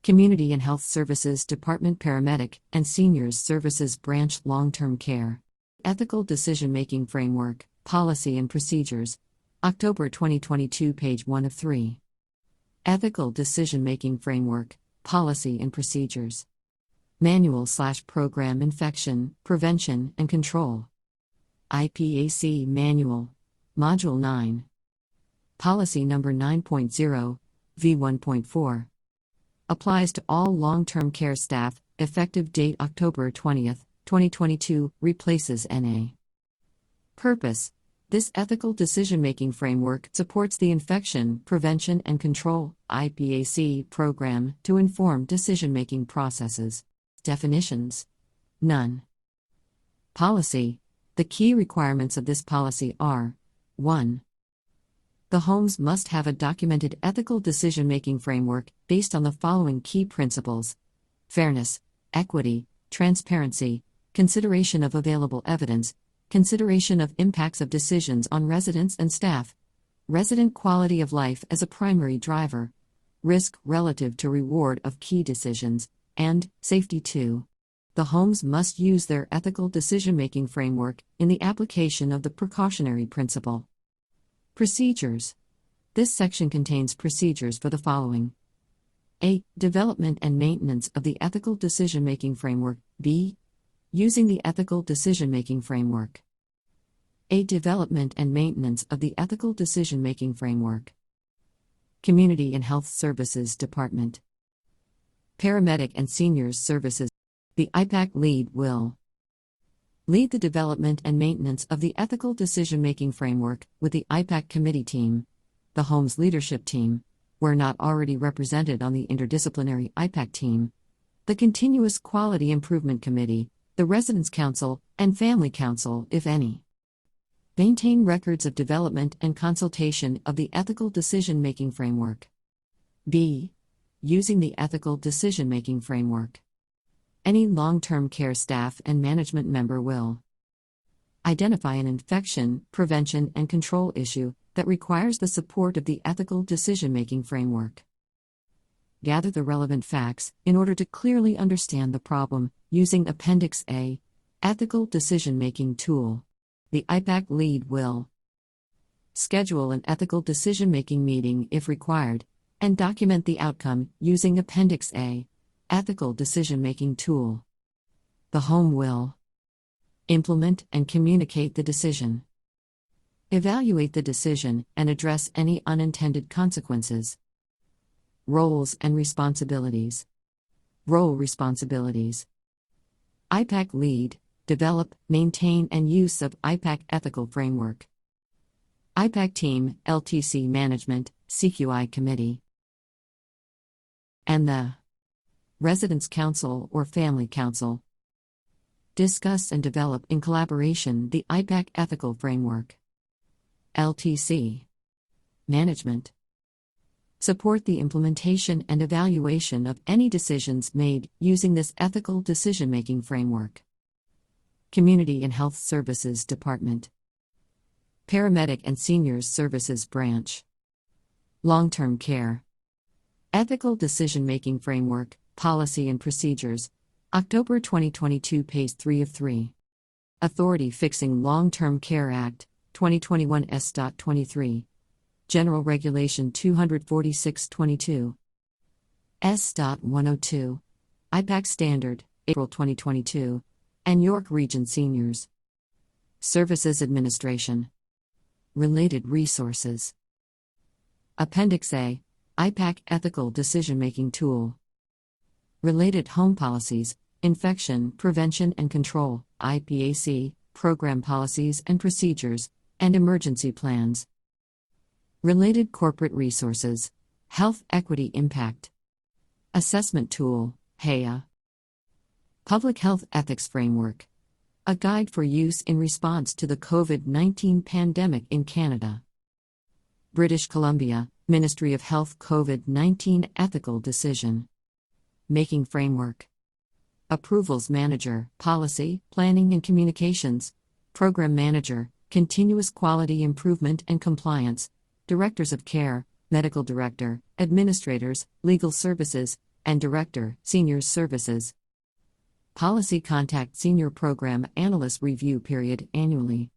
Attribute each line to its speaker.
Speaker 1: Community and Health Services Department Paramedic and Seniors Services Branch Long-Term Care. Ethical Decision-Making Framework, Policy and Procedures. October 2022, page 1 of 3. Ethical Decision-Making Framework, Policy and Procedures. Manual/Program Infection, Prevention and Control. IPAC Manual. Module 9. Policy Number 9.0, V1.4. Applies to all long-term care staff, effective date October 20, 2022, replaces NA. Purpose: this ethical decision-making framework supports the Infection, Prevention and Control (IPAC) program to inform decision-making processes. Definitions: none. Policy: the key requirements of this policy are: 1. The homes must have a documented ethical decision-making framework based on the following key principles: fairness, equity, transparency, consideration of available evidence, consideration of impacts of decisions on residents and staff, resident quality of life as a primary driver, risk relative to reward of key decisions, and safety. 2. The homes must use their ethical decision-making framework in the application of the precautionary principle. Procedures. This section contains procedures for the following: A. Development and maintenance of the ethical decision-making framework. B. Using the ethical decision-making framework. A. Development and maintenance of the ethical decision-making framework. Community and Health Services Department. Paramedic and Seniors Services. The IPAC lead will lead the development and maintenance of the ethical decision-making framework with the IPAC committee team, the home's leadership team, where not already represented on the interdisciplinary IPAC team, the Continuous Quality Improvement Committee, the Residence Council, and Family Council, if any. Maintain records of development and consultation of the ethical decision-making framework. B. Using the ethical decision-making framework. Any long-term care staff and management member will identify an infection, prevention, and control issue that requires the support of the ethical decision-making framework. Gather the relevant facts in order to clearly understand the problem using Appendix A, Ethical Decision-Making Tool. The IPAC lead will schedule an ethical decision-making meeting if required, and document the outcome using Appendix A, Ethical Decision-Making Tool. The home will implement and communicate the decision, evaluate the decision, and address any unintended consequences. Roles and responsibilities. Role responsibilities. IPAC lead, develop, maintain, and use of IPAC ethical framework. IPAC team, LTC management, CQI committee, and the Residence Council or Family Council. Discuss and develop in collaboration the IPAC ethical framework. LTC management. Support the implementation and evaluation of any decisions made using this ethical decision-making framework. Community and Health Services Department. Paramedic and Seniors Services Branch. Long-term care. Ethical Decision-Making Framework, Policy and Procedures. October 2022, page 3 of 3. Authority Fixing Long-Term Care Act, 2021 S.23. General Regulation 246-22. S.102. IPAC Standard, April 2022. And York Region Seniors Services Administration. Related resources. Appendix A, IPAC Ethical Decision-Making Tool. Related home policies, infection, prevention and control, IPAC, program policies and procedures, and emergency plans. Related corporate resources. Health Equity Impact Assessment Tool, HEA. Public Health Ethics Framework. A guide for use in response to the COVID-19 pandemic in Canada. British Columbia, Ministry of Health COVID-19 Ethical Decision Making Framework. Approvals Manager, Policy, Planning and Communications. Program Manager, Continuous Quality Improvement and Compliance. Directors of Care, Medical Director, Administrators, Legal Services, and Director, Seniors Services. Policy contact Senior Program Analyst review period annually.